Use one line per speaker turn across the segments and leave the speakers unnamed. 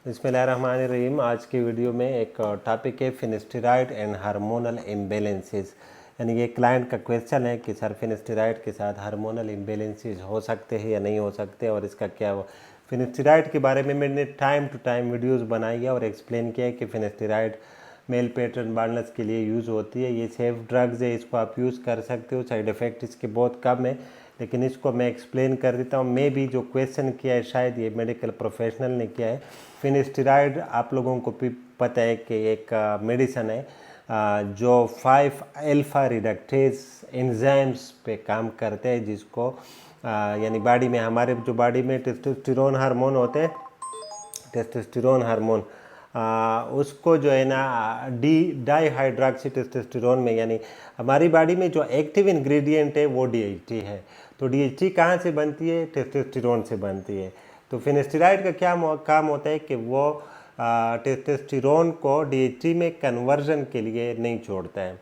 बिस्मिल्लाहिर्रहमानिर्रहीम। आज की वीडियो में एक टॉपिक है फिनेस्टेरॉइड एंड हार्मोनल इम्बैलेंसेस। यानी ये क्लाइंट का क्वेश्चन है कि सर फिनेस्टेरॉइड के साथ हार्मोनल इम्बैलेंसेस हो सकते हैं या नहीं हो सकते, और इसका क्या वो। फिनेस्टेरॉइड के बारे में मैंने टाइम टू टाइम वीडियोस बनाई है और एक्सप्लेन किया है कि फिनेस्टेरॉइड मेल पैटर्न बाल्डनेस के लिए यूज़ होती है। ये सेफ ड्रग्स है, इसको आप यूज़ कर सकते हो, साइड इफ़ेक्ट इसके बहुत कम है, लेकिन इसको मैं एक्सप्लेन कर देता हूँ। मैं भी जो क्वेश्चन किया है शायद ये मेडिकल प्रोफेशनल ने किया है। फिनेस्टेरॉइड आप लोगों को भी पता है कि एक मेडिसन है जो 5 अल्फा रिडक्टेज एंजाइम्स पे काम करते हैं, जिसको यानी बॉडी में, हमारे जो बॉडी में टेस्टोस्टेरोन हार्मोन होते हैं, टेस्टोस्टेरोन हार्मोन उसको जो है ना डाईहाइड्रोक्सी टेस्टोस्टेरोन में, यानी हमारी बॉडी में जो एक्टिव इंग्रेडिएंट है वो डीएचटी है। तो डीएचटी कहाँ से बनती है? टेस्टोस्टेरोन से बनती है। तो फिनेस्टेरॉइड का क्या काम होता है कि वो टेस्टोस्टेरोन को डीएचटी में कन्वर्जन के लिए नहीं छोड़ता है।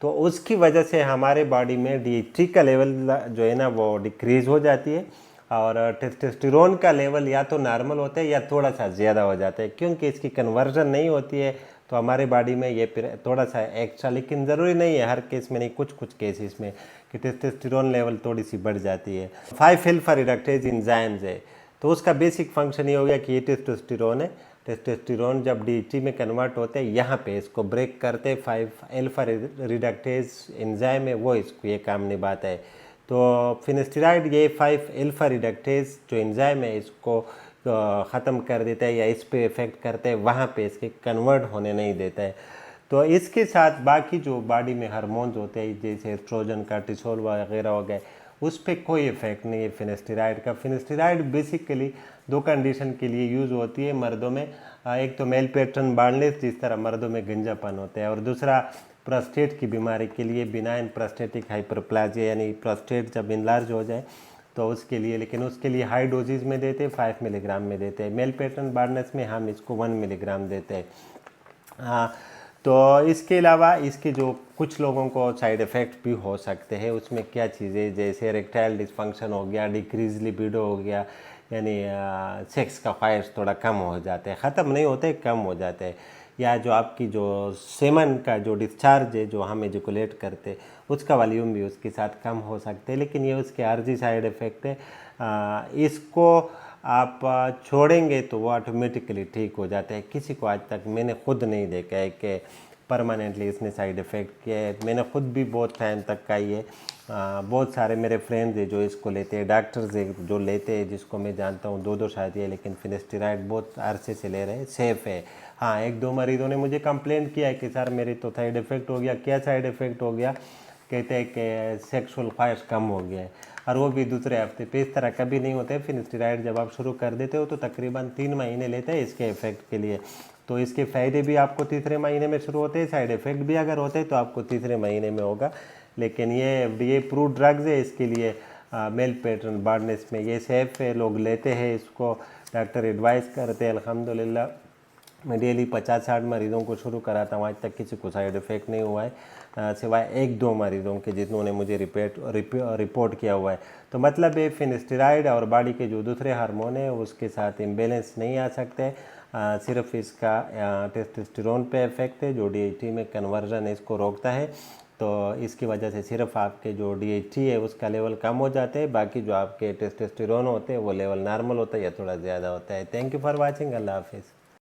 तो उसकी वजह से हमारे बॉडी में डीएचटी का लेवल जो है ना वो डिक्रीज़ हो जाती है, और टेस्टोस्टेरोन का लेवल या तो नॉर्मल होता है या थोड़ा सा ज़्यादा हो जाता है। क्योंकि इसकी कन्वर्जन नहीं होती है तो हमारे बॉडी में ये फिर थोड़ा सा एक्स्ट्रा, लेकिन ज़रूरी नहीं है हर केस में, नहीं, कुछ कुछ केसेस में कि टेस्टोस्टेरोन लेवल थोड़ी सी बढ़ जाती है। 5 अल्फा रिडक्टेज एंजाइम्स है, तो उसका बेसिक फंक्शन ये हो गया कि ये टेस्टोस्टेरोन है। टेस्टोस्टेरोन जब डीएचटी में कन्वर्ट होते हैं, यहाँ पे इसको ब्रेक करते 5 अल्फा रिडक्टेज एंजाइम है, वो इसको ये काम निभाता है। तो फिनेस्टेरॉइड ये 5 अल्फा रिडक्टेज जो एंजाइम है इसको ख़त्म कर देता है, या इस पे इफ़ेक्ट करता है, वहाँ पे इसके कन्वर्ट होने नहीं देता है। तो इसके साथ बाकी जो बॉडी में हार्मोन्स होते हैं जैसे एस्ट्रोजन, कार्टिसोल वगैरह हो गए, उस पर कोई इफेक्ट नहीं है फिनेस्टेरॉइड का। फिनेस्टेरॉइड बेसिकली 2 कंडीशन के लिए यूज़ होती है मर्दों में। एक तो मेल पैटर्न बाल्डनेस, जिस तरह मर्दों में गंजापन होता है, और दूसरा प्रोस्टेट की बीमारी के लिए, बिनाइन प्रोस्टेटिक हाइपरप्लाजिया, यानी प्रोस्टेट जब इनलार्ज हो जाए तो उसके लिए। लेकिन उसके लिए हाई डोजेज में देते हैं, 5 मिलीग्राम में देते हैं। मेल पैटर्न बाल्डनेस में हम इसको 1 मिलीग्राम देते हैं। हाँ, तो इसके अलावा इसके जो कुछ लोगों को साइड इफ़ेक्ट भी हो सकते हैं। उसमें क्या चीज़ें, जैसे इरेक्टाइल डिस्फंक्शन हो गया, डिक्रीज लिबिडो हो गया, यानी सेक्स का ख्वाहिश थोड़ा कम हो जाते हैं, ख़त्म नहीं होते, कम हो जाते हैं। या जो आपकी जो सेमन का जो डिस्चार्ज है, जो हम एजुकुलेट करते, उसका वॉल्यूम भी उसके साथ कम हो सकते हैं। लेकिन ये उसके आर्जी साइड इफ़ेक्ट है। इसको आप छोड़ेंगे तो वो ऑटोमेटिकली ठीक हो जाता है। किसी को आज तक मैंने खुद नहीं देखा है कि परमानेंटली इसने साइड इफ़ेक्ट किया है। मैंने खुद भी बहुत टाइम तक का ही है। बहुत सारे मेरे फ्रेंड्स हैं जो इसको लेते हैं, डॉक्टर्स हैं जो लेते हैं, जिसको मैं जानता हूँ 2-2 शादी है, लेकिन फिनेस्टेरॉइड बहुत अरसे से ले रहे हैं, सेफ़ है। हाँ, 1-2 मरीजों ने मुझे कंप्लेंट किया है कि सर मेरी तो साइड इफ़ेक्ट हो गया। क्या साइड इफ़ेक्ट हो गया? कहते हैं कि सेक्सुअल ख्वाहिश कम हो गया है, और वो भी दूसरे हफ्ते पे। इस तरह कभी नहीं होता है। फिनेस्टेरॉइड जब आप शुरू कर देते हो तो तकरीबन 3 महीने लेते हैं इसके इफ़ेक्ट के लिए। तो इसके फ़ायदे भी आपको तीसरे महीने में शुरू होते हैं, साइड इफ़ेक्ट भी अगर होते हैं तो आपको तीसरे महीने में होगा। लेकिन ये एफडीए अप्रूव्ड ड्रग्स है, इसके लिए मेल पैटर्न बाल्डनेस में ये सेफ़ है, लोग लेते हैं इसको, डॉक्टर एडवाइस करते हैं। अल्हम्दुलिल्लाह मैं डेली 50-60 मरीज़ों को शुरू कराता हूँ, आज तक किसी को साइड इफ़ेक्ट नहीं हुआ है, सिवाय 1-2 मरीज़ों के जिन्होंने मुझे रिपोर्ट किया हुआ है। तो मतलब ये फिनेस्टेरॉइड और बॉडी के जो दूसरे हार्मोन हैं उसके साथ इम्बैलेंस नहीं आ सकते। सिर्फ इसका टेस्टोस्टेरोन पे इफेक्ट है, जो डीएचटी में कन्वर्जन इसको रोकता है। तो इसकी वजह से सिर्फ आपके जो डीएचटी है उसका लेवल कम हो जाते हैं, बाकी जो आपके टेस्टोस्टेरोन होते हैं वो लेवल नॉर्मल होता है या थोड़ा ज़्यादा होता है। Thank you for watching. अल्लाह हाफिज़।